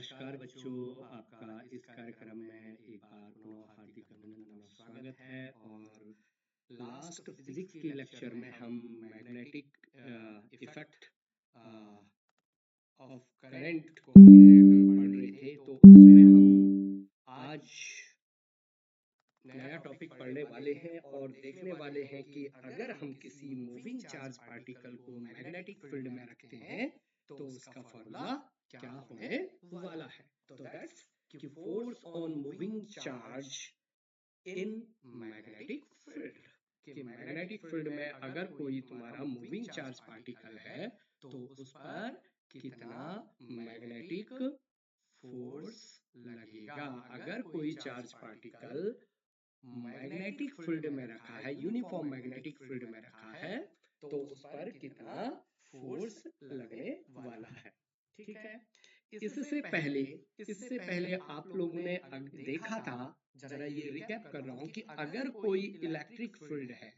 नमस्कार बच्चों, आपका इस कार्यक्रम में एक बार पुनः हार्दिक अभिनंदन और स्वागत है। और लास्ट फिजिक्स के लेक्चर में हम मैग्नेटिक इफेक्ट ऑफ करंट को पढ़ रहे थे, तो उसमें हम आज नया टॉपिक पढ़ने वाले हैं और देखने वाले हैं कि अगर हम किसी मूविंग चार्ज पार्टिकल को मैग्नेटिक फील्ड में रखते हैं तो उसका फॉर्मूला क्या होने वाला है। तो दैट्स कि force on moving charge in magnetic field, कि मैग्नेटिक फील्ड में अगर कोई तुम्हारा मूविंग चार्ज पार्टिकल है तो उस पर कितना मैग्नेटिक फोर्स लगेगा। अगर कोई चार्ज पार्टिकल मैग्नेटिक फील्ड में रखा है, यूनिफॉर्म मैग्नेटिक फील्ड में रखा है, तो उस पर कितना फोर्स लगने वाला है। ठीक है। इससे पहले आप लोगों ने देखा था, जरा ये रिकैप कर रहा हूं, कि अगर कोई इलेक्ट्रिक फील्ड है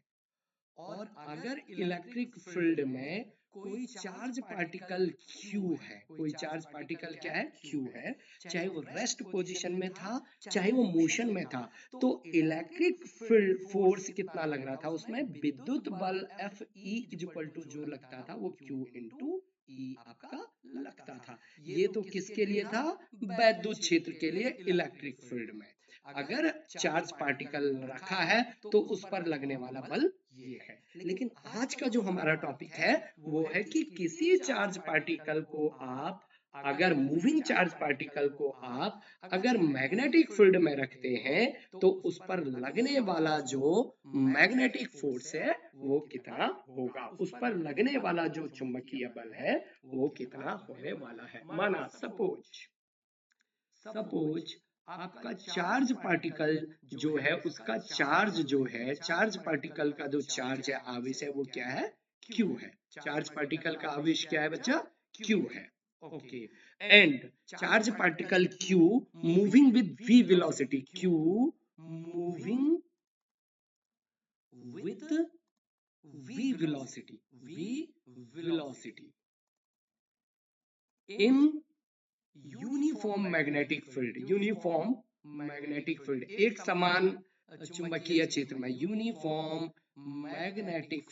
और अगर इलेक्ट्रिक फील्ड में कोई चार्ज पार्टिकल Q है, कोई चार्ज पार्टिकल क्या है, Q है, चाहे वो रेस्ट पोजीशन में था चाहे वो मोशन में था, तो इलेक्ट्रिक फील्ड फोर्स कितना लग रहा था उसमें, विद्युत बल Fe इक्वल टू जो लगता था वो Q इंटू E आपका लगता था। ये तो किसके लिए था, वैद्युत क्षेत्र के लिए। इलेक्ट्रिक फील्ड में अगर चार्ज पार्टिकल रखा है तो उस पर लगने वाला बल ये है। लेकिन आज का जो हमारा टॉपिक है वो है कि किसी चार्ज पार्टिकल को आप अगर मूविंग चार्ज पार्टिकल को आप अगर मैग्नेटिक फील्ड में रखते हैं तो उस पर लगने वाला जो मैग्नेटिक फोर्स है वो कितना होगा, उस पर लगने वाला जो चुंबकीय बल है वो कितना होने वाला है। माना सपोज आपका चार्ज पार्टिकल जो है उसका चार्ज जो है, चार्ज पार्टिकल का जो चार्ज है, आवेश है, वो क्या है, Q है। चार्ज पार्टिकल का आवेश क्या है बच्चा, Q है। Okay. And charge particle Q moving with v velocity, Q moving with v velocity in uniform magnetic field, एक समान चुंबकीय क्षेत्र में। Uniform magnetic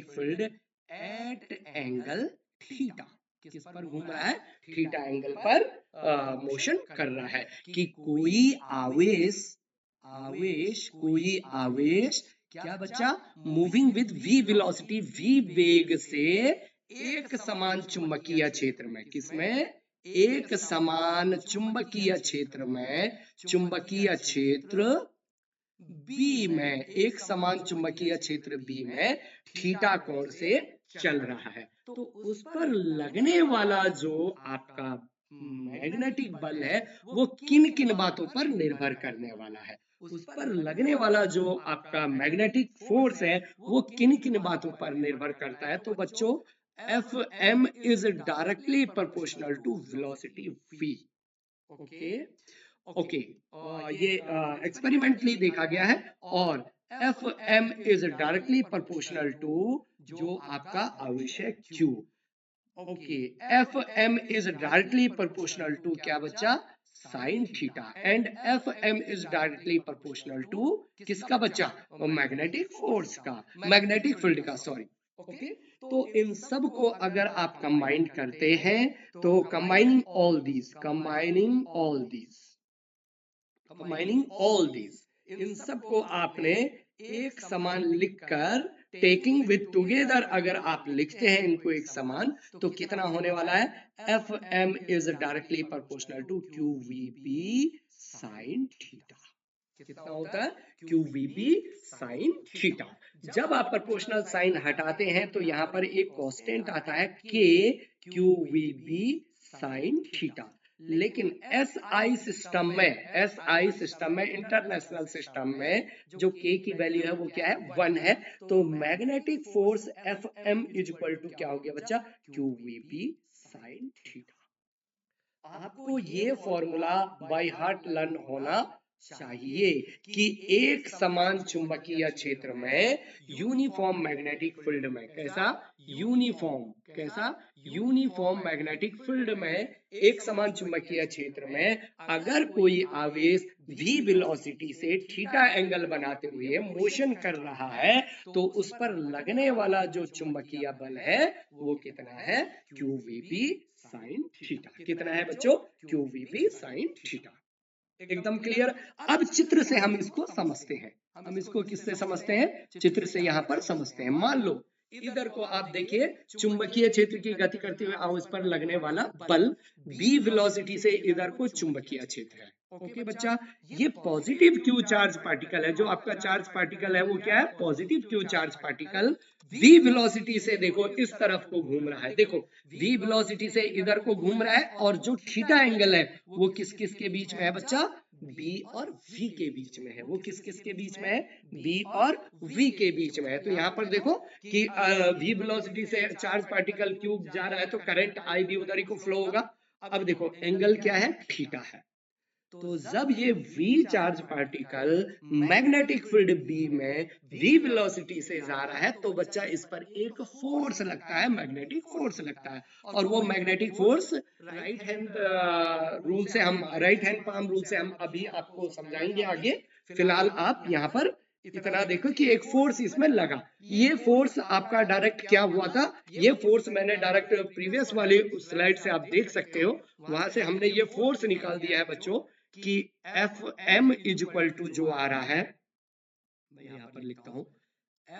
field at angle theta, किस पर घूम रहा है, थीटा एंगल पर मोशन कर रहा है। कि कोई आवेश क्या बच्चा, moving with v velocity, v वेग से एक समान चुंबकीय क्षेत्र में, किसमें, एक समान चुंबकीय क्षेत्र में, चुंबकीय क्षेत्र B में, एक समान चुंबकीय क्षेत्र B में थीटा कोण से चल रहा है, तो उस पर लगने वाला जो आपका मैग्नेटिक बल है वो किन किन बातों पर निर्भर करने वाला है। उस पर लगने वाला जो आपका मैग्नेटिक फोर्स है वो किन किन बातों पर निर्भर करता है। तो बच्चों, Fm is directly proportional to velocity v। Okay, ये एक्सपेरिमेंटली देखा गया है। और Fm is directly proportional to जो आपका आवेश है Q। Okay, Fm is directly proportional to क्या बच्चा, sine theta. And Fm is directly proportional to किसका बच्चा, मैग्नेटिक फोर्स का, मैग्नेटिक फील्ड का, सॉरी। ओके, तो इन सब को अगर आप कंबाइन करते हैं तो कंबाइनिंग ऑल दीज, इन सब को आपने एक समान लिखकर, टेकिंग विद टुगेदर अगर आप लिखते हैं इनको एक समान, तो कितना होने वाला है, Fm is directly proportional to QVB sine theta. कितना होता है, QVB साइन थीटा। जब आप प्रोपोर्शनल साइन हटाते हैं तो यहां पर एक कांस्टेंट आता है K QVB साइन थीटा। लेकिन SI सिस्टम में, इंटरनेशनल सिस्टम में जो K की वैल्यू है वो क्या है, 1 है। तो magnetic force Fm equal to क्या हो गया बच्चा, QVB साइन थीटा। आपको ये फॉर्मूला बाय हार्ट लर्न होना चाहिए कि एक समान चुंबकीय क्षेत्र में यूनिफॉर्म मैग्नेटिक फील्ड में यूनिफॉर्म मैग्नेटिक फील्ड में एक समान चुंबकीय क्षेत्र में अगर कोई आवेश v वेलोसिटी से थीटा एंगल बनाते हुए मोशन कर रहा है तो उस पर लगने वाला जो चुंबकीय बल है वो कितना है, QVP sin थीटा। कितना है बच्चों, QVP sin थीटा। एकदम क्लियर। अब चित्र से हम इसको समझते हैं। हम इसको किससे समझते हैं, चित्र से यहाँ पर समझते हैं। मान लो इधर को आप देखिए, चुंबकीय क्षेत्र की गति करते हुए इस पर लगने वाला बल v वेलोसिटी से इधर को चुंबकीय क्षेत्र है। ओके बच्चा, ये पॉजिटिव क्यू चार्ज पार्टिकल है। जो आपका चार्ज पार्टिकल है वो क्या है, positive Q charge particle v velocity से देखो इस तरफ को घूम रहा है। देखो v वेलोसिटी से इधर को घूम रहा है और जो थीटा एंगल है वो किस किस के बीच में है बच्चा, b और v के बीच में है। वो किस किस के बीच में है, b और v के बीच में है। तो यहाँ पर देखो कि v वेलोसिटी से चार्ज पार्टिकल क्यूब जा रहा है तो करंट I भी उधर ही को फ्लो होगा। अब देखो एंगल क्या है, थीटा है। तो जब ये v charge particle magnetic field B में v वेलोसिटी से जा रहा है तो बच्चा इस पर एक फोर्स लगता है, मैग्नेटिक फोर्स लगता है। और वो magnetic force right hand rule से हम राइट हैंड पाम रूल से हम अभी आपको समझाएंगे आगे। फिलहाल आप यहाँ पर इतना देखो कि एक फोर्स इसमें लगा। ये फोर्स आपका डायरेक्ट क्या हुआ था, ये फोर्स मैंने डायरेक्ट प्रीवियस वाली स्लाइड से आप देख सकते हो, वहां से हमने ये फोर्स निकाल दिया है बच्चों कि Fm इज इक्वल टू जो आ रहा है, मैं यहाँ पर लिखता हूं,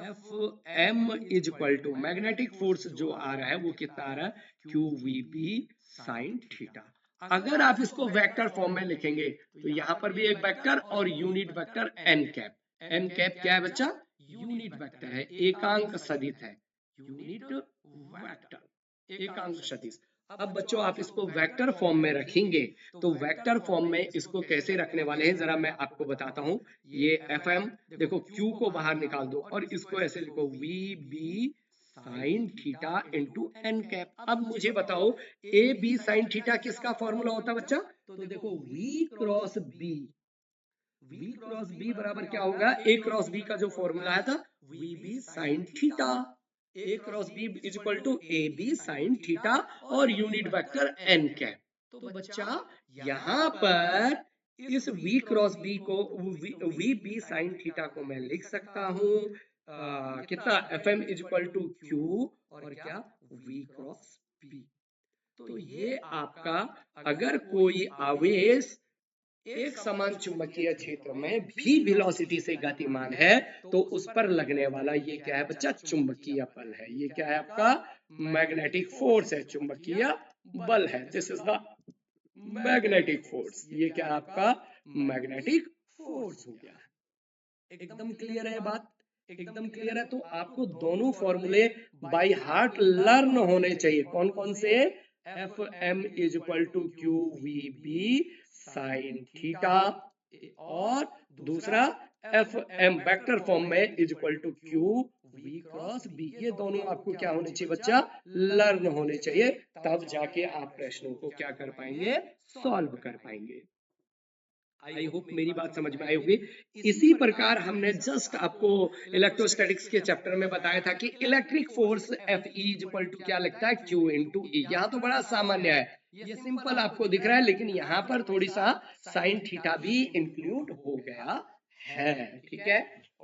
Fm is equal to magnetic force जो आ रहा है वो कितना आ रहा है, QVP sin थीटा। अगर आप इसको वेक्टर फॉर्म में लिखेंगे तो यहाँ पर भी एक वेक्टर और unit vector n cap. n cap क्या है बच्चा, यूनिट वेक्टर है, एकांक सदिश है, यूनिट वेक्टर, एकांक सदिश। अब बच्चों आप इसको वेक्टर फॉर्म में रखेंगे तो वेक्टर फॉर्म में इसको कैसे रखने वाले हैं जरा मैं आपको बताता हूं। ये Fm देखो, Q को बाहर निकाल दो और इसको ऐसे लिखो VB sin theta into n cap. अब मुझे बताओ AB sin थीटा किसका फॉर्मूला होता है बच्चा, तो देखो V क्रॉस B बराबर क्या होगा, A क्रॉस B का जो फॉर्मूला है था VB sin theta. A cross B is equal to AB sin theta और यूनिट वेक्टर n कैप। तो बच्चा यहाँ पर इस V क्रॉस B को VB sin थीटा को मैं लिख सकता हूँ कितना, Fm is equal to Q और क्या V क्रॉस B। तो ये आपका अगर कोई आवेश एक समान चुंबकीय क्षेत्र में भी वेलोसिटी से गतिमान है तो उस पर लगने वाला ये क्या है बच्चा, चुंबकीय बल है। ये क्या है आपका, मैग्नेटिक फोर्स है, चुंबकीय बल है। This is the magnetic force. ये क्या है आपका, मैग्नेटिक फोर्स हो गया। एकदम क्लियर है बात, एकदम क्लियर है। तो आपको दोनों फॉर्मूले बाय हार्ट लर्न होने चाहिए। कौन कौन से, Fm is equal to QVB sin theta और दूसरा Fm वेक्टर फॉर्म में is equal to QV cross B। ये दोनों आपको क्या होने चाहिए बच्चा, लर्न होने चाहिए, तब जाके आप प्रश्नों को क्या कर पाएंगे, सॉल्व कर पाएंगे। आई होप मेरी बात समझ में आई होगी। इसी प्रकार हमने जस्ट आपको इलेक्ट्रोस्टैटिक्स के चैप्टर में बताया था कि electric force Fe is equal to क्या लगता है, Q इंटू E। यहाँ तो बड़ा सामान्य है, ये सिंपल आपको दिख रहा है, लेकिन यहाँ पर थोड़ी सा साइन थीटा भी इंक्लूड हो गया है। ठीक है,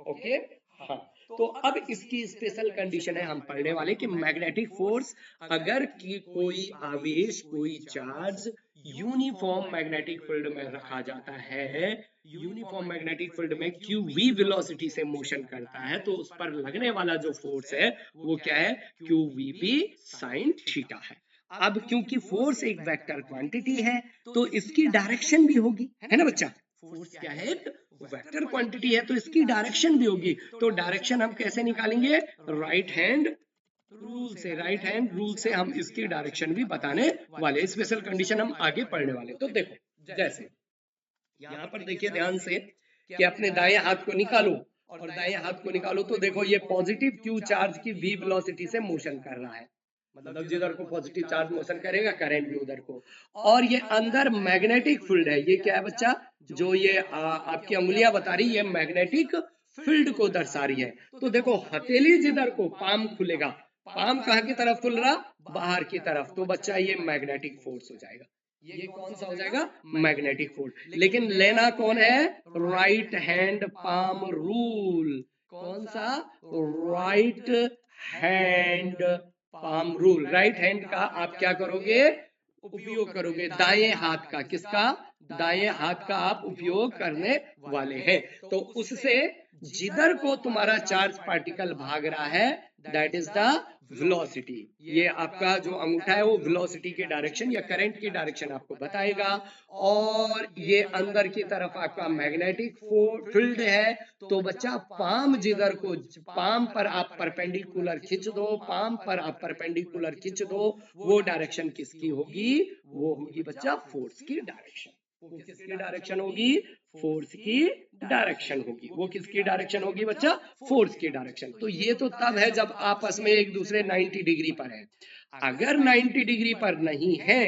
ओके हाँ। तो अब इसकी स्पेशल कंडीशन है हम पढ़ने वाले कि मैग्नेटिक फोर्स अगर की कोई आवेश, कोई चार्ज यूनिफॉर्म मैग्नेटिक फील्ड में रखा जाता है, यूनिफॉर्म मैग्नेटिक फील्ड में QV वेलोसिटी से मोशन करता है तो उस पर लगने वाला जो फोर्स है वो क्या है, QVP sin थीटा है। अब क्योंकि फोर्स एक वेक्टर क्वांटिटी है तो इसकी डायरेक्शन भी होगी, है ना बच्चा। फोर्स क्या है, एक वेक्टर क्वांटिटी है तो इसकी डायरेक्शन भी होगी। तो डायरेक्शन हम कैसे निकालेंगे, राइट हैंड रूल से हम इसकी डायरेक्शन भी बताने वाले। स्पेशल कंडीशन हम आगे पढ़ने वाले। तो देखो जैसे यहाँ पर देखिए ध्यान से कि अपने दाएं हाथ को निकालो और दाएं हाथ को निकालो तो देखो ये पॉजिटिव क्यू चार्ज की v वेलोसिटी से मोशन कर रहा है, मतलब जिधर को पॉजिटिव चार्ज मोशन करेगा करंट भी उधर को। और ये अंदर मैग्नेटिक फील्ड है, ये क्या है बच्चा, जो ये आपकी अंगुलियां बता रही है मैग्नेटिक फील्ड को दर्शा रही है। तो देखो हथेली जिधर को पाम खुलेगा, पाम कहाँ की तरफ खुल रहा, बाहर की तरफ, तो बच्चा ये मैग्नेटिक फोर्स हो जाएगा। ये कौन सा हो जाएगा, मैग्नेटिक फोर्स। लेकिन लेना कौन है, राइट हैंड पाम रूल। कौन सा, right hand palm rule. Right hand का आप क्या करोगे, उपयोग करोगे, दाएं हाथ का, किसका, दाएं हाथ का आप उपयोग करने वाले हैं। तो उससे जिधर को तुम्हारा चार्ज पार्टिकल भाग रहा है दैट इज द वेलोसिटी। ये आपका जो अंगूठा है वो वेलोसिटी के डायरेक्शन या करंट की डायरेक्शन आपको बताएगा। और ये अंदर की तरफ आपका मैग्नेटिक फील्ड है। तो बच्चा पाम जिधर को, पाम पर आप परपेंडिकुलर खींच दो, पाम पर आप परपेंडिकुलर खींच दो, वो डायरेक्शन किसकी होगी, वो होगी बच्चा फोर्स की डायरेक्शन। वो किसकी डायरेक्शन होगी, फोर्स की डायरेक्शन होगी। वो किसकी डायरेक्शन होगी बच्चा, फोर्स की डायरेक्शन। तो ये तो तब है जब आपस में एक दूसरे 90 डिग्री पर है। अगर 90 डिग्री पर नहीं है,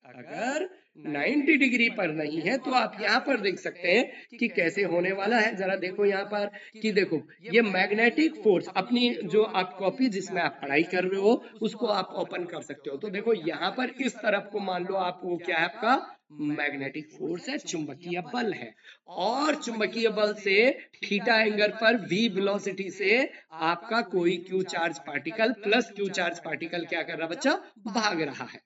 अगर 90 डिग्री पर नहीं है, तो आप यहाँ पर देख सकते हैं कि कैसे होने वाला है। जरा देखो यहाँ पर कि देखो ये मैग्नेटिक फोर्स, अपनी जो आप कॉपी जिसमें आप पढ़ाई कर रहे हो उसको आप ओपन कर सकते हो। तो देखो यहाँ पर इस तरफ को मान लो आप, वो क्या है आपका मैग्नेटिक फोर्स है, चुंबकीय बल है। और चुंबकीय बल से थीटा एंगल पर v वेलोसिटी से आपका कोई q charge particle plus q charge particle क्या कर रहा बच्चा, भाग रहा है।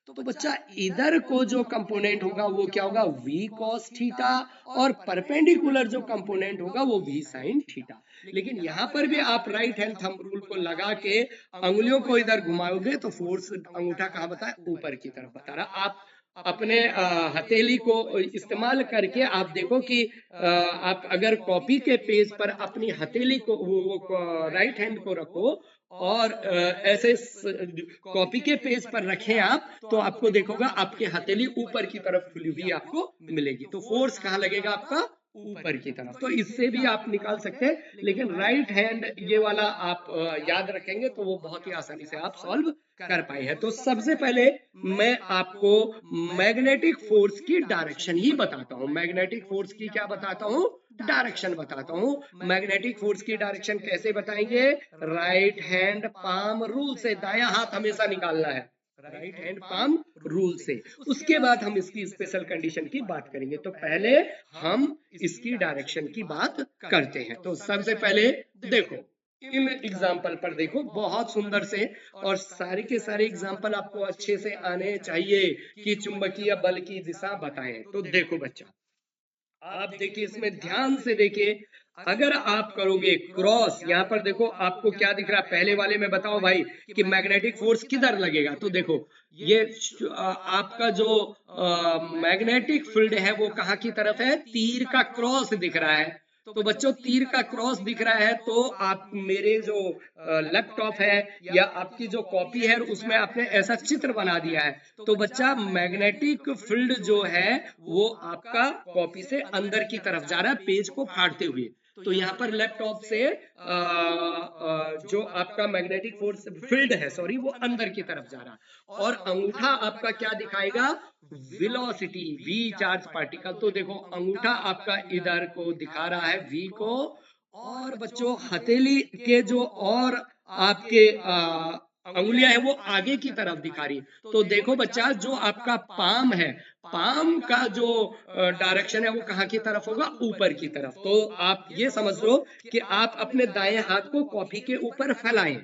तो बच्चा इधर को जो कंपोनेंट होगा वो क्या होगा, v cos थीटा, और परपेंडिकुलर जो कंपोनेंट होगा वो v sin थीटा। लेकिन यहाँ पर भी आप राइट हैंड थंब रूल को लगा के अंगुलियों को इधर घुमाओगे तो फोर्स अंगूठा कहाँ बताए, ऊपर की तरफ बता रहा। आप अपने हथेली को इस्तेमाल करके आप देखो कि आप अगर कॉपी के पेज पर अपनी हथेली को, वो राइट हैंड को रखो और ऐसे कॉपी के पेज पर रखें आप, तो आपको देखोगा आपके हथेली ऊपर की तरफ खुली हुई आपको मिलेगी। तो फोर्स कहाँ लगेगा आपका, ऊपर की तरफ। तो इससे भी आप निकाल सकते हैं, लेकिन राइट हैंड ये वाला आप याद रखेंगे तो वो बहुत ही आसानी से आप सॉल्व कर पाए हैं। तो सबसे पहले मैं आपको मैग्नेटिक फोर्स की डायरेक्शन ही बताता हूं। मैग्नेटिक फोर्स की क्या बताता हूं, डायरेक्शन बताता हूं। मैग्नेटिक फोर्स की डायरेक्शन कैसे बताएंगे, राइट हैंड पाम रूल से। दायां हाथ हमेशा निकालना है राइट हैंड पाम रूल से। उसके बाद हम इसकी स्पेशल कंडीशन की बात करेंगे। तो पहले हम इसकी डायरेक्शन की बात करते हैं। तो सबसे पहले देखो इन एग्जाम्पल पर देखो, बहुत सुंदर से, और सारे के सारे एग्जाम्पल आपको अच्छे से आने चाहिए कि चुंबकीय बल की दिशा बताएं। तो देखो बच्चा, आप देखिए इसमें ध्यान से देखिए, अगर आप करोगे क्रॉस, यहाँ पर देखो आपको क्या दिख रहा है, पहले वाले में बताओ भाई कि मैग्नेटिक फोर्स किधर लगेगा। तो देखो ये आपका जो मैग्नेटिक फील्ड है वो कहाँ की तरफ है, तीर का क्रॉस दिख रहा है। तो बच्चों तीर का क्रॉस दिख रहा है, तो आप मेरे जो लैपटॉप है या आपकी जो कॉपी है उसमें आपने ऐसा चित्र बना दिया है। तो बच्चा मैग्नेटिक फील्ड जो है वो आपका कॉपी से अंदर की तरफ जा रहा है, पेज को फाड़ते हुए। तो यहाँ पर लैपटॉप से जो आपका मैग्नेटिक फोर्स फील्ड है, सॉरी, वो अंदर की तरफ जा रहा है। और अंगूठा आपका क्या दिखाएगा, वेलोसिटी, v चार्ज पार्टिकल। तो देखो अंगूठा आपका इधर को दिखा रहा है v को, और बच्चों हथेली के जो और आपके अंगुलियां है वो आगे की तरफ दिखा रही है। तो देखो बच्चा जो आपका पाम है, पाम का जो डायरेक्शन है वो कहाँ की तरफ होगा, ऊपर की तरफ। तो आप ये समझ लो कि आप अपने दाएं हाथ को कॉपी के ऊपर फैलाएं,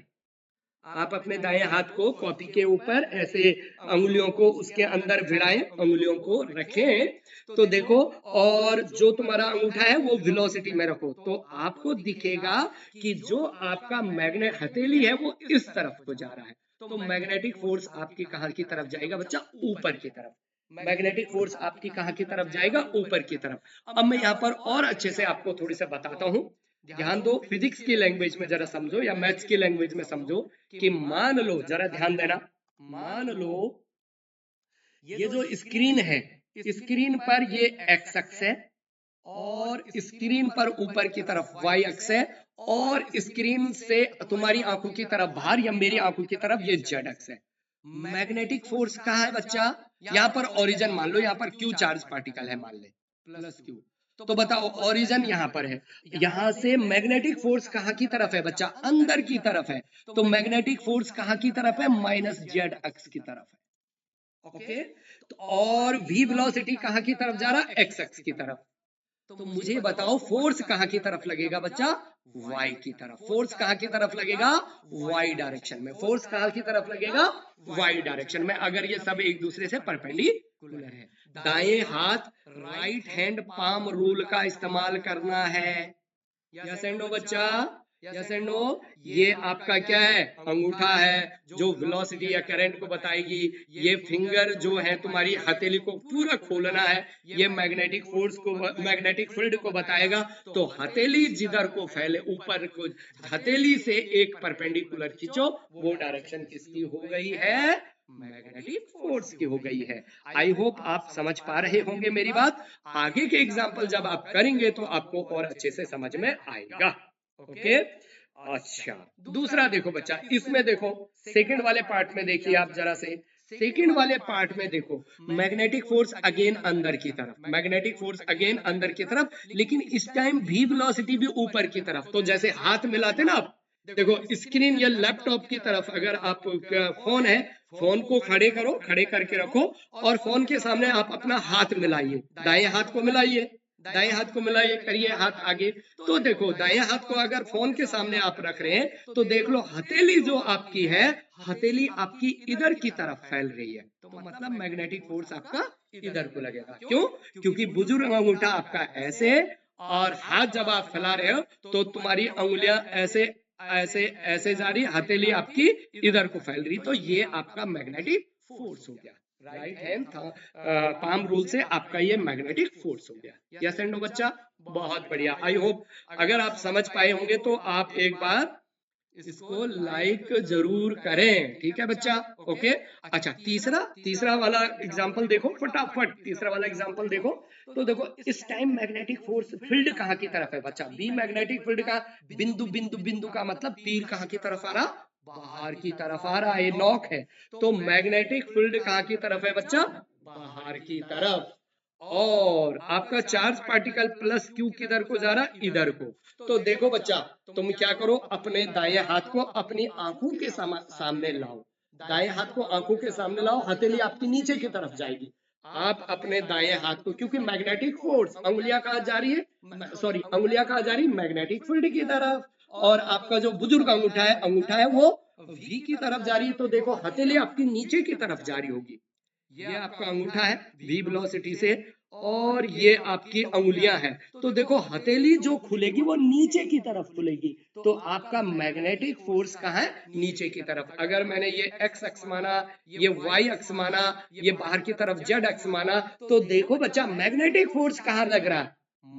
आप अपने दाएं हाथ को कॉपी के ऊपर ऐसे अंगुलियों को उसके अंदर भिड़ाएं, अंगुलियों को रखें। तो देखो, और जो तुम्हारा अंगूठा है वो वेलोसिटी में रखो, तो आपको दिखेगा कि जो आपका मैग्नेट हथेली है वो इस तरफ को जा रहा है। तो मैग्नेटिक फोर्स आपकी कहाँ की तरफ जाएगा बच्चा, ऊपर की तरफ। मैग्नेटिक फोर्स आपकी कहाँ की तरफ जाएगा, ऊपर की तरफ। अब मैं यहाँ पर और अच्छे से आपको थोड़ी सा बताता हूँ, ध्यान दो, फिजिक्स की लैंग्वेज में जरा समझो या मैथ्स की लैंग्वेज में समझो कि मान लो, जरा ध्यान देना, मान लो ये जो स्क्रीन है, स्क्रीन पर ये एक्स अक्ष है, और स्क्रीन पर ऊपर की तरफ वाई अक्ष है, और स्क्रीन से तुम्हारी आंखों की तरफ बाहर या मेरी आंखों की तरफ ये जेड अक्ष है। मैग्नेटिक फोर्स कहाँ है बच्चा, यहाँ पर ओरिजिन मान लो, यहाँ पर क्यू चार्ज पार्टिकल है मान ले, प्लस क्यू। तो बताओ ओरिजिन यहाँ पर है, यहाँ से मैग्नेटिक फोर्स कहाँ की तरफ है बच्चा, अंदर की तरफ है, तो मैग्नेटिक फोर्स कहाँ की तरफ है, माइनस जेड एक्स की तरफ है। ओके, तो और v वेलोसिटी कहाँ की तरफ जा रहा है, एक्स एक्स की तरफ। तो मुझे बताओ फोर्स कहाँ की तरफ लगेगा बच्चा, y की तरफ। फोर्स कहाँ की तरफ लगेगा, y डायरेक्शन में। फोर्स कहाँ की तरफ लगेगा, y डायरेक्शन में, अगर ये सब एक दूसरे से परपेंडिकुलर है। दाएं हाथ राइट हैंड पाम रूल का इस्तेमाल करना है। यस एंड नो बच्चा, यस एंड नो। ये आपका क्या है, अंगूठा है जो वेलोसिटी या करंट को बताएगी। ये फिंगर जो है तुम्हारी हथेली को पूरा खोलना है, ये मैग्नेटिक फोर्स को, मैग्नेटिक फील्ड को बताएगा। तो हथेली जिधर को फैले ऊपर को, हथेली से एक परपेंडिकुलर खींचो, वो डायरेक्शन किसकी हो गई है, मैग्नेटिक फोर्स की हो गई है। आई होप आप समझ पा रहे होंगे मेरी बात। आगे के एग्जाम्पल जब आप करेंगे तो आपको और अच्छे से समझ में आएगा। ओके, अच्छा दूसरा देखो बच्चा, इसमें देखो सेकंड वाले पार्ट में देखिए आप जरा से, सेकंड वाले पार्ट में देखो मैग्नेटिक फोर्स अगेन अंदर की तरफ, मैग्नेटिक फोर्स अगेन अंदर की तरफ, लेकिन इस टाइम भी वेलोसिटी भी ऊपर की तरफ। तो जैसे हाथ मिलाते ना आप, देखो स्क्रीन या लैपटॉप की तरफ अगर आप, फोन है, फोन को खड़े करो, खड़े करके रखो और फोन के सामने आप अपना हाथ मिलाइए, दाएं हाथ को मिलाइए, दाएं हाथ को मिलाइए, करिए हाथ आगे। तो देखो दाएं हाथ को अगर फोन के सामने आप रख रहे हैं तो देख लो हथेली जो आपकी है, हथेली आपकी इधर की तरफ फैल रही है। तो मतलब मैग्नेटिक फोर्स आपका इधर को लगेगा। क्यों, क्योंकि बुजुर्ग अंगूठा आपका ऐसे, और हाथ जब आप फैला रहे हो तो तुम्हारी अंगुलियां ऐसे ऐसे ऐसे जा रही, हथेली आपकी इधर को फैल रही, तो ये आपका मैग्नेटिक फोर्स हो गया। राइट हैंड पाम रूल से आपका ये मैग्नेटिक फोर्स हो गया। यस एंड नो बच्चा, बहुत बढ़िया। आई होप अगर आप समझ पाए होंगे तो आप एक बार इसको लाइक जरूर करें, ठीक है बच्चा। ओके, अच्छा तीसरा, तीसरा वाला एग्जांपल देखो फटाफट, तीसरा वाला एग्जांपल देखो। तो देखो इस टाइम मैग्नेटिक फोर्स फील्ड कहाँ की तरफ है बच्चा, बी मैग्नेटिक फील्ड का बिंदु बिंदु बिंदु का मतलब तीर कहाँ की तरफ आ रहा, बाहर की तरफ आ रहा है, ये नॉक है। तो मैग्नेटिक फील्ड कहाँ की तरफ है बच्चा, बाहर की तरफ। और आपका चार्ज पार्टिकल प्लस क्यू किधर को जा रहा है, इधर को। तो देखो बच्चा, तुम क्या करो, अपने दाएं हाथ को अपनी आंखों के सामने लाओ, दाएं हाथ को आंखों के सामने लाओ, हथेली आपकी नीचे की तरफ जाएगी। आप अपने दाएं हाथ को, क्योंकि मैग्नेटिक फोर्स, अंगुलियां कहाँ जा रही है, सॉरी अंगुलियां कहाँ जा रही है, मैग्नेटिक फील्ड की तरफ। और आपका जो बुजुर्ग अंगूठा है वो वी की तरफ जा रही है। तो देखो हथेली आपकी नीचे की तरफ जा रही होगी, ये आपका अंगूठा है v वेलोसिटी से, और ये आपकी अंगुलियां हैं। तो देखो हथेली जो खुलेगी वो नीचे की तरफ खुलेगी, तो आपका मैग्नेटिक फोर्स कहाँ है, नीचे की तरफ। अगर मैंने ये x अक्ष माना, ये y अक्ष माना, ये बाहर की तरफ z अक्ष माना, तो देखो बच्चा मैग्नेटिक फोर्स कहाँ लग रहा है,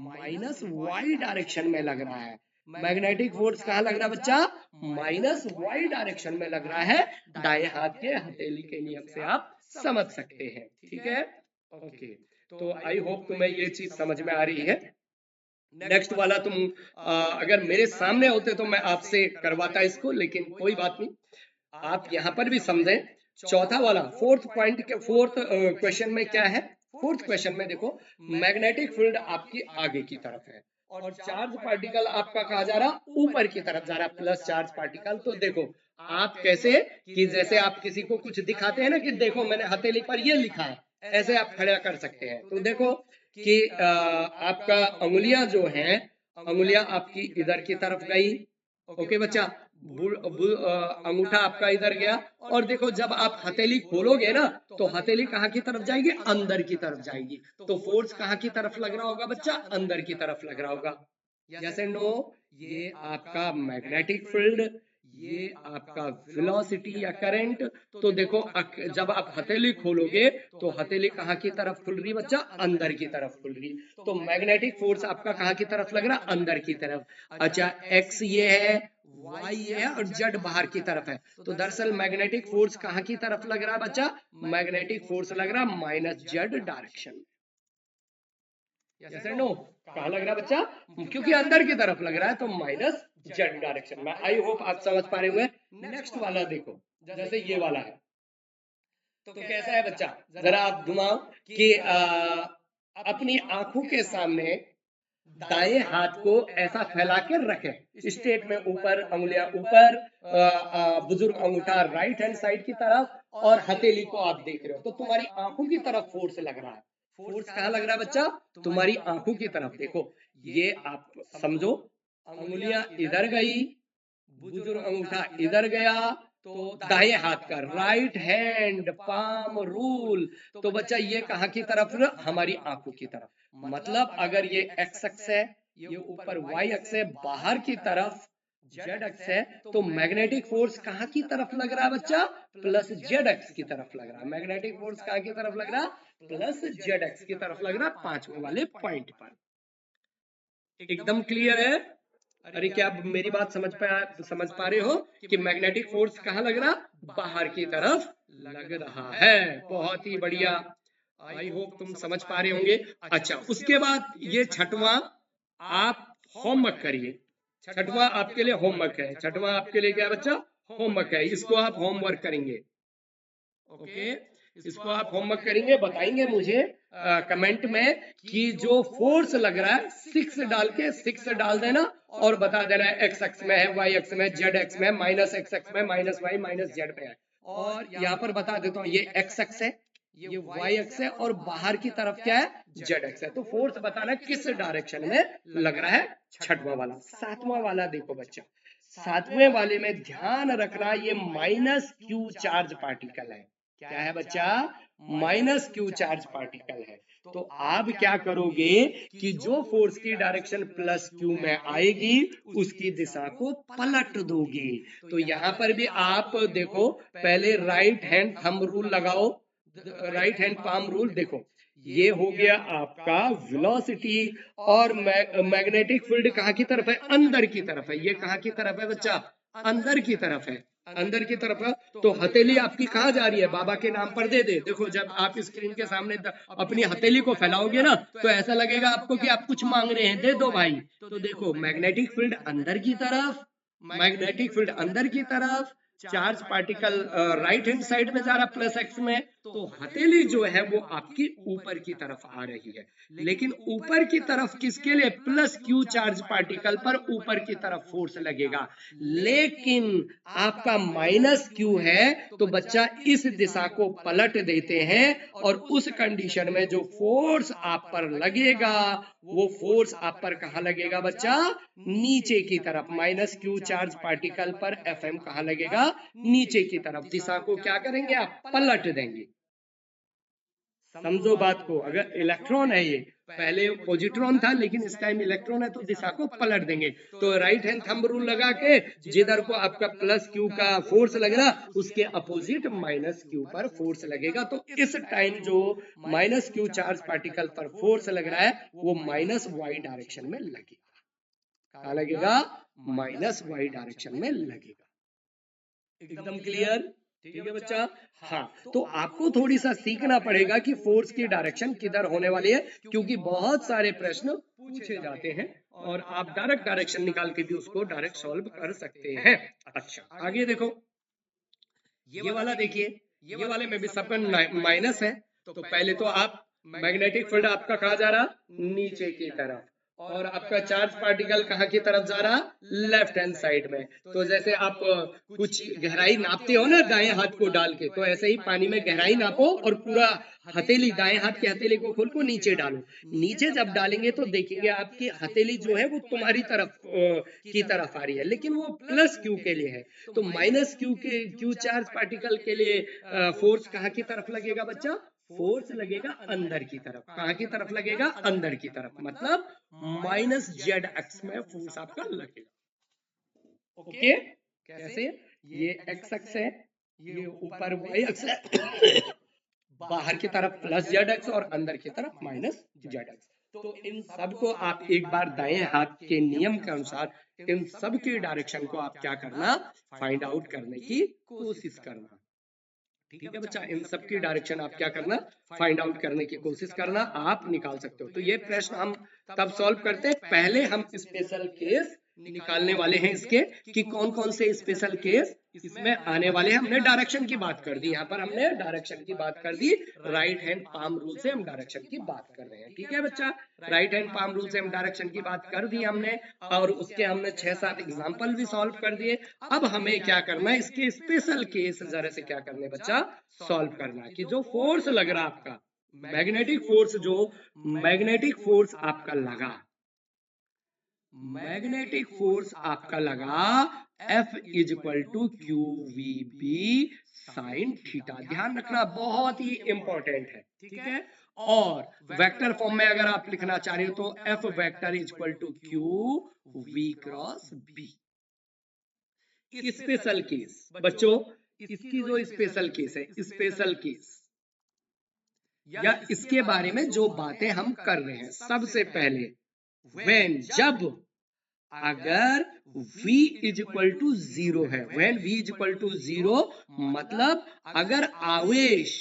माइनस y डायरेक्शन में लग रहा है। मैग्नेटिक फोर्स कहाँ लग रहा है बच्चा, माइनस y डायरेक्शन में लग रहा है। दाएं हाथ के हथेली के नियम से आप समझ सकते हैं, ठीक है। ओके, तो आई होप तुम्हें ये चीज समझ में आ रही है। नेक्स्ट वाला तुम अगर मेरे सामने होते तो मैं आपसे करवाता इसको, लेकिन कोई बात नहीं, आप यहाँ पर भी समझें। चौथा वाला फोर्थ पॉइंट के फोर्थ क्वेश्चन में क्या है, फोर्थ क्वेश्चन में देखो मैग्नेटिक फील्ड आपकी आगे की तरफ है और चार्ज पार्टिकल आपका कहा जा रहा, ऊपर की तरफ जा रहा, प्लस चार्ज पार्टिकल। तो देखो आप कैसे, कि जैसे आप किसी को कुछ दिखाते हैं ना, कि देखो मैंने हथेली पर ये लिखा है, ऐसे आप खड़ा कर सकते हैं। तो देखो कि आपका अंगुलियां जो हैं, अंगुलियां आपकी इधर की तरफ गई। ओके बच्चा, अंगूठा आपका इधर गया, और देखो जब आप हथेली खोलोगे ना तो हथेली कहाँ की तरफ जाएगी, अंदर की तरफ जाएगी। तो फोर्स कहाँ की तरफ लग रहा होगा बच्चा, अंदर की तरफ लग रहा होगा। यस एंड नो, ये आपका मैग्नेटिक फील्ड, ये आपका वेलोसिटी या करंट। तो देखो जब आप हथेली खोलोगे तो हथेली कहाँ की तरफ खुल रही बच्चा, अंदर की तरफ खुल रही। तो मैग्नेटिक फोर्स आपका कहाँ की तरफ लग रहा, अंदर की तरफ। अच्छा एक्स ये है, y है, और z बाहर की तरफ है। तो दरअसल मैग्नेटिक फोर्स कहाँ की तरफ लग रहा है बच्चा, मैग्नेटिक फोर्स लग रहा minus z direction. Yes and no, कहाँ लग रहा है बच्चा, क्योंकि अंदर की तरफ लग रहा है तो माइनस z डायरेक्शन में। आई होप आप समझ पा रहे होंगे। नेक्स्ट वाला देखो, जैसे ये वाला है, तो कैसा है बच्चा, जरा आप घुमाओ कि अपनी आंखों के सामने दाएं हाथ को ऐसा फैला के रखें स्टेट में, ऊपर अंगुलियां ऊपर, बुजुर्ग अंगूठा राइट हैंड साइड की तरफ और हथेली को आप देख रहे हो, तो तुम्हारी आंखों की तरफ फोर्स लग रहा है। फोर्स कहाँ लग रहा है बच्चा? तुम्हारी आंखों की तरफ। देखो ये आप समझो, अंगुलियां इधर गई, बुजुर्ग अंगूठा इधर गया, तो दाएं हाथ का राइट हैंड पाम रूल, तो बच्चा ये कहाँ की तरफ? हमारी आंखों की तरफ। मतलब अगर ये एक्स अक्ष है, ये ऊपर वाई अक्ष है, बाहर की तरफ जेड अक्ष है, तो मैग्नेटिक फोर्स कहाँ की तरफ लग रहा है बच्चा? प्लस जेड अक्ष की तरफ लग रहा है। मैग्नेटिक फोर्स कहाँ की तरफ लग रहा? प्लस जेड अक्ष की तरफ लग रहा, पांचवें वाले पॉइंट पर। एकदम क्लियर है? अरे क्या आप मेरी बात समझ पा रहे हो कि मैग्नेटिक फोर्स कहाँ लग रहा? बाहर की तरफ लग रहा है। बहुत ही बढ़िया, आई होप तुम समझ पा रहे होंगे। अच्छा, उसके बाद ये छठवां आप होमवर्क करिए। छठवां आपके लिए होमवर्क है। छठवां आपके लिए क्या बच्चा? होमवर्क है। इसको आप होमवर्क करेंगे। ओके, इसको आप होमवर्क करेंगे, बताएंगे मुझे कमेंट में कि जो फोर्स लग रहा है 6 डाल के 6 डाल देना और बता देना है एक्स एक्स में है, वाई एक्स में, जेड एक्स में, माइनस एक्स एक्स में, माइनस वाई माइनस जेड में है। और यहाँ पर बता देता हूँ, ये एक्स एक्स है, ये वाई एक्स है और बाहर की तरफ क्या है? जेड एक्स है। तो फोर्स बताना किस डायरेक्शन में लग रहा है। छठवां वाला। सातवां वाला देखो बच्चा, सातवें वाले में ध्यान रखना, ये माइनस क्यू चार्ज पार्टिकल है। क्या है बच्चा? माइनस क्यू चार्ज पार्टिकल है। तो आप क्या करोगे कि जो फोर्स की डायरेक्शन प्लस क्यू में आएगी उसकी दिशा को पलट दोगे। तो यहां पर भी आप देखो, पहले राइट हैंड थंब रूल लगाओ, राइट हैंड पाम रूल। देखो ये हो गया आपका वेलोसिटी, और मैग्नेटिक फील्ड कहाँ की तरफ है? अंदर की तरफ है। ये कहाँ की तरफ है बच्चा? अंदर की तरफ है। अंदर की तरफ है। तो हथेली आपकी कहाँ जा रही है? बाबा के नाम पर दे दे। देखो जब आप स्क्रीन के सामने अपनी हथेली को फैलाओगे ना, तो ऐसा लगेगा आपको कि आप कुछ मांग रहे हैं, दे दो भाई। तो देखो मैग्नेटिक फील्ड अंदर की तरफ, मैग्नेटिक फील्ड अंदर की तरफ, charge particle right hand side में जा रहा प्लस एक्स में, तो हथेली जो है वो आपकी ऊपर की तरफ आ रही है। लेकिन ऊपर की तरफ किसके लिए? प्लस क्यू चार्ज पार्टिकल पर ऊपर की तरफ फोर्स लगेगा। लेकिन आपका माइनस क्यू है, तो बच्चा इस दिशा को पलट देते हैं और उस कंडीशन में जो फोर्स आप पर लगेगा वो फोर्स आप पर कहां लगेगा बच्चा? नीचे की तरफ। माइनस क्यू चार्ज पार्टिकल पर एफ एम कहां लगेगा? नीचे की तरफ। दिशा को क्या करेंगे आप? पलट देंगे। समझो बात को। अगर इलेक्ट्रॉन है, ये पहले पॉजिट्रॉन था लेकिन इस टाइम इलेक्ट्रॉन है, तो दिशा को पलट देंगे। तो राइट हैंड थंब रूल लगा के जिधर को आपका प्लस क्यू का फोर्स लगेगा उसके अपोजिट माइनस क्यू पर फोर्स लगेगा। तो इस टाइम जो माइनस क्यू चार्ज पार्टिकल पर फोर्स लग रहा है वो माइनस वाई डायरेक्शन में लगेगा। क्या लगेगा? माइनस वाई डायरेक्शन में लगेगा। एकदम क्लियर? ठीक है बच्चा? हाँ, तो आपको थोड़ी सा सीखना पड़ेगा कि फोर्स की डायरेक्शन किधर होने वाली है, क्योंकि बहुत सारे प्रश्न पूछे जाते हैं और आप डायरेक्ट डायरेक्शन निकाल के भी उसको डायरेक्ट सॉल्व कर सकते हैं। अच्छा, आगे देखो, ये वाला देखिए, ये वाले में भी सबका माइनस है। तो पहले तो आप मैग्नेटिक फील्ड आपका कहाँ जा रहा? नीचे की तरफ। और आपका चार्ज पार्टिकल कहाँ की तरफ जा रहा? लेफ्ट हैंड साइड में। तो जैसे आप कुछ गहराई नापते हो ना दाएं हाथ को डाल के, तो ऐसे ही पानी में गहराई नापो और पूरा हथेली, दाएं हाथ की हथेली को खोल को नीचे डालो। नीचे जब डालेंगे तो देखेंगे आपकी हथेली जो है वो तुम्हारी तरफ की तरफ आ रही है, लेकिन वो प्लस क्यू के लिए है। तो माइनस क्यू के क्यू चार्ज पार्टिकल के लिए फोर्स कहाँ की तरफ लगेगा बच्चा? फोर्स लगेगा अंदर की तरफ। कहाँ की तरफ लगेगा? अंदर की तरफ। मतलब माइनस जेड एक्स में फोर्स आपका लगेगा। ओके, कैसे? ये एक्स एक्स है, ये ऊपर वाई एक्स है, बाहर की तरफ प्लस जेड एक्स और अंदर की तरफ माइनस जेड एक्स। तो इन सब को आप एक बार दाएं हाथ के नियम के अनुसार इन सब की डायरेक्शन को आप क्या करना? फाइंड आउट करने की कोशिश करना। ठीक है बच्चा? इन सब की डायरेक्शन आप क्या करना? फाइंड आउट करने की कोशिश करना। आप निकाल सकते हो। तो ये प्रश्न हम तब सॉल्व करते हैं, पहले हम स्पेशल केस निकालने वाले हैं इसके कि कौन कौन से स्पेशल केस इसमें आने वाले हैं। हमने डायरेक्शन की बात कर दी, यहाँ पर हमने डायरेक्शन की बात कर दी। राइट हैंड पाम रूल से हम डायरेक्शन की बात कर रहे हैं, ठीक है बच्चा। राइट हैंड पाम रूल से हम डायरेक्शन की बात कर दी हमने, और उसके हमने 6-7 एग्जांपल भी सॉल्व कर दिए। अब हमें क्या करना है, इसके स्पेशल केस जरा से क्या करने बच्चा, सॉल्व करना है कि जो फोर्स लग रहा आपका मैग्नेटिक फोर्स, जो मैग्नेटिक फोर्स आपका लगा, मैग्नेटिक फोर्स आपका लगा F is equal to Q V B sine theta. ध्यान रखना, बहुत ही इंपॉर्टेंट है, ठीक है। और वेक्टर फॉर्म में अगर आप लिखना चाह रहे हो तो F vector is equal to Q V cross B. Special case बच्चों, इसकी जो स्पेशल केस है, स्पेशल केस या इसके बारे में जो बातें हम कर रहे हैं, सबसे पहले व्हेन, जब, अगर v इज इक्वल टू 0 है, when v is equal to 0 मतलब अगर आवेश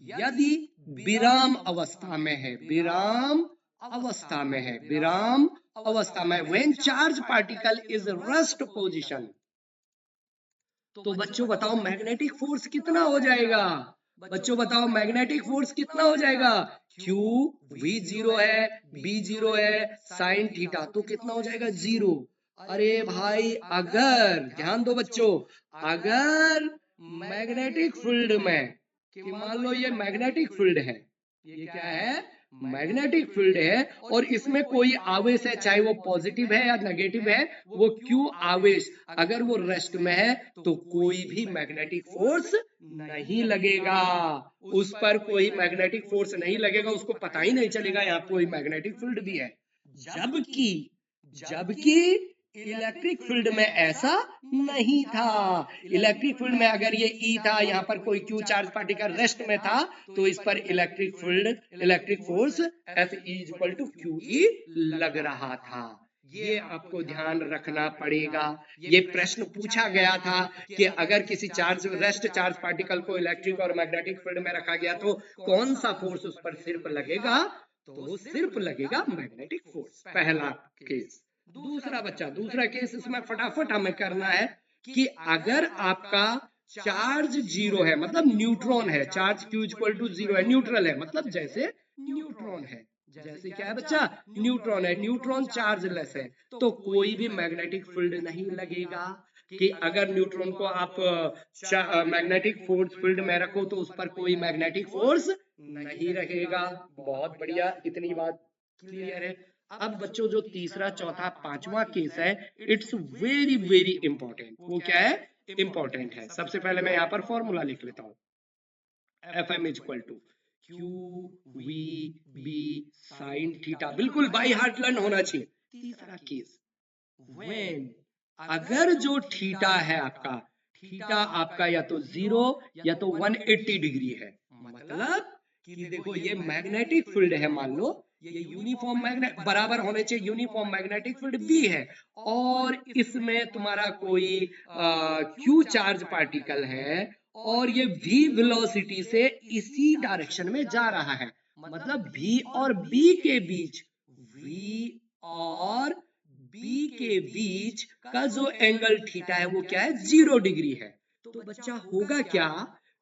यदि विराम अवस्था में है, विराम अवस्था में है, विराम अवस्था में, when charge particle is rest position, तो बच्चों बताओ मैग्नेटिक फोर्स कितना हो जाएगा। बच्चों बताओ मैग्नेटिक फोर्स कितना हो जाएगा। Q V 0 है, B 0 है, साइन थीटा तो कितना हो जाएगा 0। अरे भाई, अगर ध्यान दो बच्चों, अगर मैग्नेटिक फील्ड में, कि मान लो ये मैग्नेटिक फील्ड है, ये क्या है, मैग्नेटिक फील्ड है, और इसमें कोई आवेश है, चाहे वो पॉजिटिव है या नेगेटिव है, वो क्यू आवेश अगर वो रेस्ट में है तो कोई भी मैग्नेटिक फोर्स नहीं लगेगा, उस पर कोई मैग्नेटिक फोर्स नहीं लगेगा, उसको पता ही नहीं चलेगा यहाँ कोई मैग्नेटिक फील्ड भी है। जबकि इलेक्ट्रिक फील्ड में ऐसा नहीं था। इलेक्ट्रिक फील्ड में अगर ये E था, यहाँ पर कोई Q चार्ज पार्टिकल रेस्ट में था, तो इस पर electric field, electric force F is equal to QE लग रहा था। ये आपको ध्यान रखना पड़ेगा। ये प्रश्न पूछा गया था कि अगर किसी चार्ज, रेस्ट चार्ज पार्टिकल को इलेक्ट्रिक और मैग्नेटिक फील्ड में रखा गया तो कौन सा फोर्स उस पर सिर्फ लगेगा, तो सिर्फ लगेगा मैग्नेटिक फोर्स। पहला केस। दूसरा बच्चा, दूसरा केस इसमें फटाफट हमें करना है कि अगर आपका चार्ज 0 है, मतलब न्यूट्रॉन है, चार्ज Q इक्वल टू 0 है, न्यूट्रल है, मतलब जैसे न्यूट्रॉन है, जैसे क्या है बच्चा, न्यूट्रॉन है, न्यूट्रॉन चार्जलेस है, तो कोई भी मैग्नेटिक फील्ड नहीं लगेगा। कि अगर न्यूट्रॉन को आप मैग्नेटिक फोर्स फील्ड में रखो तो उस पर कोई मैग्नेटिक फोर्स नहीं रहेगा। बहुत बढ़िया, इतनी बात क्लियर है। अब बच्चों जो तीसरा, चौथा, पांचवा केस है, इट्स वेरी वेरी इंपॉर्टेंट। वो क्या है, इंपॉर्टेंट है। सबसे पहले मैं यहाँ पर फॉर्मूला लिख लेता हूँ, Fm is equal to Q V B sine theta, बिल्कुल बाई हार्ट लर्न होना चाहिए। तीसरा केस, व्हेन, अगर जो थीटा है आपका, थीटा आपका या तो 0 या तो 180 डिग्री है, मतलब कि देखो ये मैग्नेटिक फील्ड है, मान लो ये यूनिफॉर्म मैग्नेट बराबर होने चाहिए, यूनिफॉर्म मैग्नेटिक फील्ड B है, और इसमें तुम्हारा कोई Q चार्ज पार्टिकल है, और ये V वेलोसिटी से इसी डायरेक्शन में जा रहा है, मतलब V और B के बीच, V और B के बीच का जो एंगल थीटा है वो क्या है, 0 डिग्री है। तो बच्चा होगा क्या,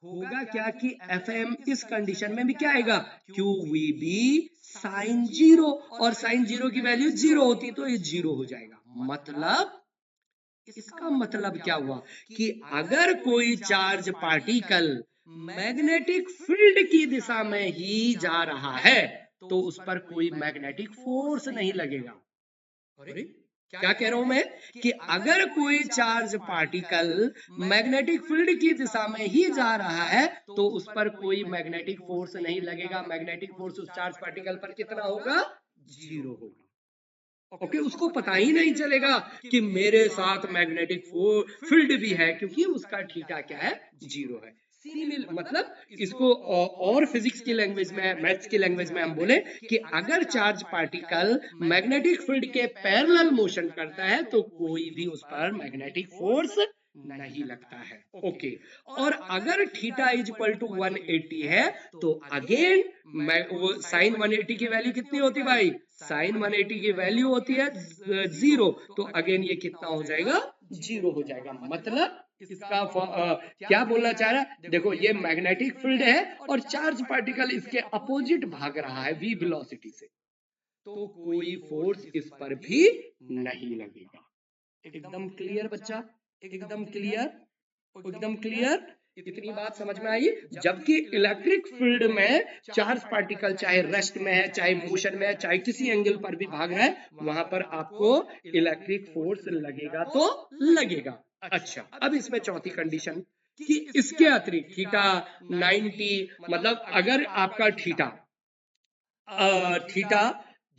होगा क्या कि Fm इस कंडीशन में भी क्या आएगा, QVB साइन 0, और साइन 0 की वैल्यू 0 होती तो ये 0 हो जाएगा। मतलब इसका मतलब क्या हुआ कि अगर कोई चार्ज पार्टिकल मैग्नेटिक फील्ड की दिशा में ही जा रहा है तो उस पर कोई मैग्नेटिक फोर्स नहीं लगेगा। अरे क्या कह रहा हूं मैं, कि अगर कोई चार्ज पार्टिकल मैग्नेटिक फील्ड की दिशा में ही जा रहा है तो उस पर कोई मैग्नेटिक फोर्स नहीं लगेगा। मैग्नेटिक फोर्स उस चार्ज पार्टिकल पर कितना होगा, 0 होगा। ओके, उसको पता ही नहीं चलेगा कि मेरे साथ मैग्नेटिक फील्ड भी है, क्योंकि उसका थीटा क्या है, 0 है। मतलब इसको और फिजिक्स की लैंग्वेज में, मैथ्स की लैंग्वेज में हम बोले कि अगर चार्ज पार्टिकल मैग्नेटिक फील्ड के पैरेलल मोशन करता है तो कोई भी उस पर मैग्नेटिक फोर्स नहीं लगता है। ओके, और अगर थीटा इज इक्वल टू 180 है तो अगेन वो साइन 180 की वैल्यू कितनी होती है भाई? साइन 180 की वैल्यू होती है 0, तो अगेन ये कितना हो जाएगा? 0 हो जाएगा। मतलब इसका क्या बोलना चाह रहा है? देखो ये मैग्नेटिक फील्ड है और चार्ज पार्टिकल इसके अपोजिट भाग रहा है v वेलोसिटी से, तो कोई फोर्स इस पर भी नहीं लगेगा। एकदम क्लियर बच्चा? एकदम क्लियर? एकदम क्लियर? इतनी बात समझ में आई? जबकि इलेक्ट्रिक फील्ड में चार्ज पार्टिकल चाहे रेस्ट में है, चाहे मोशन में है, चाहे किसी एंगल पर भी भाग रहा है, वहां पर आपको इलेक्ट्रिक फोर्स लगेगा तो लगेगा। अच्छा, अब इसमें चौथी कंडीशन कि इसके अतिरिक्त थीटा 90, मतलब अगर आपका थीटा थीटा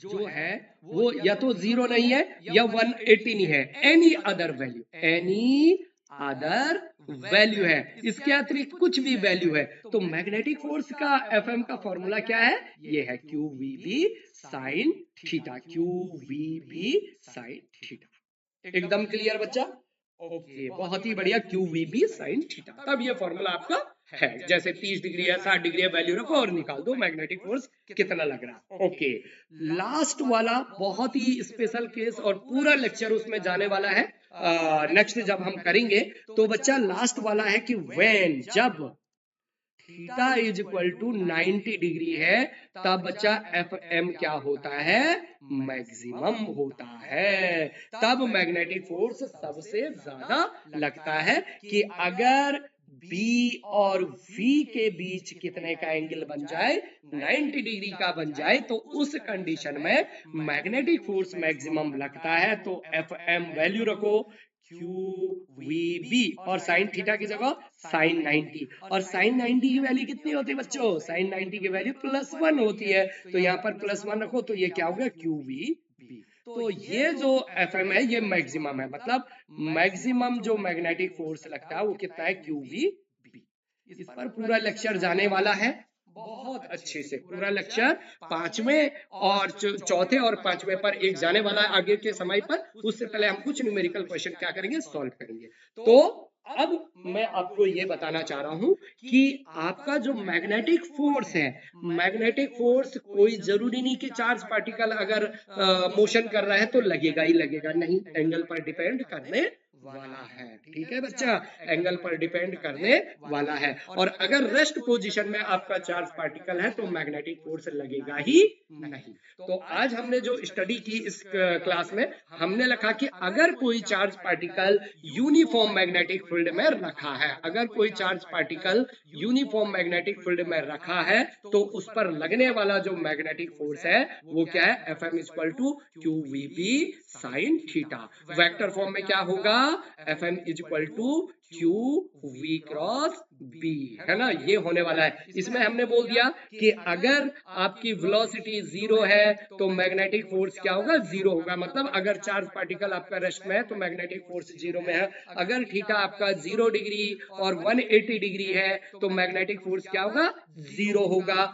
जो है वो या तो 0 नहीं है या 180 नहीं है, any other value, any other value है, इसके अतिरिक्त कुछ भी वैल्यू है, तो मैग्नेटिक फोर्स का एफएम का फॉर्मूला क्या है? ये है Q V B sine theta, Q V B sine theta. एकदम क्लियर बच्चा? ओके, बहुत ही बढ़िया, Q V B sine theta. तब ये फॉर्मूला आपका है, जैसे 30 डिग्री है, 60 डिग्री है, वैल्यू रखो और निकाल दो मैग्नेटिक फोर्स कितना लग रहा है। ओके, लास्ट वाला बहुत ही स्पेशल केस और पूरा लेक्चर उसमें जाने वाला है नेक्स्ट जब हम करेंगे। तो बच्चा लास्ट वाला है कि व्हेन, जब theta is equal to 90 degree है, तब बच्चा एफ एम क्या होता है? मैक्सिमम होता है। तब मैग्नेटिक फोर्स सबसे ज्यादा लगता है कि अगर B और V के बीच कितने का एंगल बन जाए? 90 डिग्री का बन जाए, तो उस कंडीशन में मैग्नेटिक फोर्स मैक्सिमम लगता है। तो एफ एम वैल्यू रखो क्यू वी बी और साइन थीटा की जगह साइन 90, और साइन 90 की वैल्यू कितनी होती है बच्चों? साइन 90 की वैल्यू +1 होती है, तो यहाँ पर +1 रखो, तो ये क्या हो गया? Q V B. तो ये जो एफ एम है ये मैक्सिमम है, मतलब मैक्सिमम जो मैग्नेटिक फोर्स लगता है वो कितना है? Q V B. इस पर पूरा लेक्चर जाने वाला है बहुत अच्छे से, पूरा लेक्चर पांचवें और चौथे और पांचवें पर एक जाने वाला है आगे के समय पर। उससे पहले हम कुछ न्यूमेरिकल क्वेश्चन क्या करेंगे? सॉल्व करेंगे। तो अब मैं आपको ये बताना चाह रहा हूं कि आपका जो मैग्नेटिक फोर्स है, मैग्नेटिक फोर्स कोई जरूरी नहीं कि चार्ज पार्टिकल अगर मोशन कर रहा है तो लगेगा ही लगेगा, नहीं, एंगल पर डिपेंड करने वाला है। ठीक है बच्चा, एंगल पर डिपेंड करने वाला है। और अगर रेस्ट पोजीशन में आपका चार्ज पार्टिकल है तो मैग्नेटिक फोर्स लगेगा ही नहीं। तो आज हमने जो स्टडी की इस क्लास में, हमने लिखा कि अगर कोई charge particle uniform magnetic field में रखा है, अगर कोई charge particle uniform magnetic field में रखा है, तो उस पर लगने वाला जो मैग्नेटिक फोर्स है वो क्या है? F M equal to Q V B sine theta. Vector form में क्या होगा? F M is equal to Q V cross B, है ना? ये होने वाला है। इसमें हमने बोल दिया कि अगर आपकी वेलोसिटी 0 है तो मैग्नेटिक फोर्स क्या होगा? 0 होगा। मतलब अगर चार्ज पार्टिकल आपका रेस्ट में है तो मैग्नेटिक फोर्स 0 में है। अगर थीटा आपका 0 डिग्री और 180 डिग्री है तो मैग्नेटिक फोर्स क्या होगा? 0 होगा।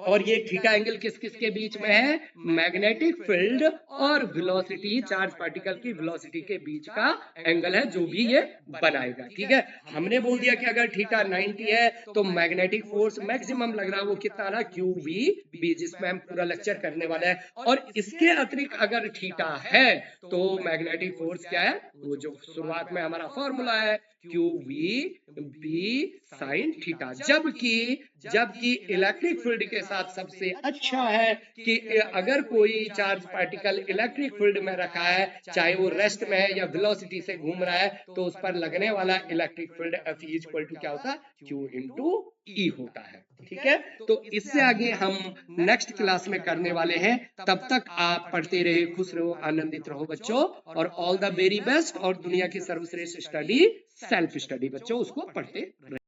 और ये थीटा एंगल किस किस के बीच में है? मैग्नेटिक फील्ड और वेलोसिटी, चार्ज पार्टिकल की वेलोसिटी के बीच का एंगल है जो भी ये बनाएगा। ठीक है, हमने बोल दिया कि अगर थीटा 90 है तो मैग्नेटिक फोर्स मैक्सिमम लग रहा है, वो कितना रहा? क्यू वी बी, जिसमें हम पूरा लेक्चर करने वाले हैं। और इसके अतिरिक्त अगर थीटा है तो मैग्नेटिक फोर्स क्या है? वो जो शुरुआत में हमारा फॉर्मूला है Q V B sine theta. जबकि इलेक्ट्रिक फील्ड के साथ सबसे अच्छा है कि अगर कोई चार्ज पार्टिकल इलेक्ट्रिक फील्ड में रखा है, चाहे वो रेस्ट में है या वेलोसिटी से घूम रहा है, तो उस पर लगने वाला electric field F equal to क्या होता है? क्यू इंटू ई होता है। ठीक है, तो इससे आगे हम नेक्स्ट क्लास में करने वाले हैं। तब तक आप पढ़ते रहे, खुश रहो, आनंदित रहो बच्चों, और ऑल द वेरी बेस्ट। और दुनिया की सर्वश्रेष्ठ स्टडी सेल्फ स्टडी बच्चों, उसको पढ़ते रहे।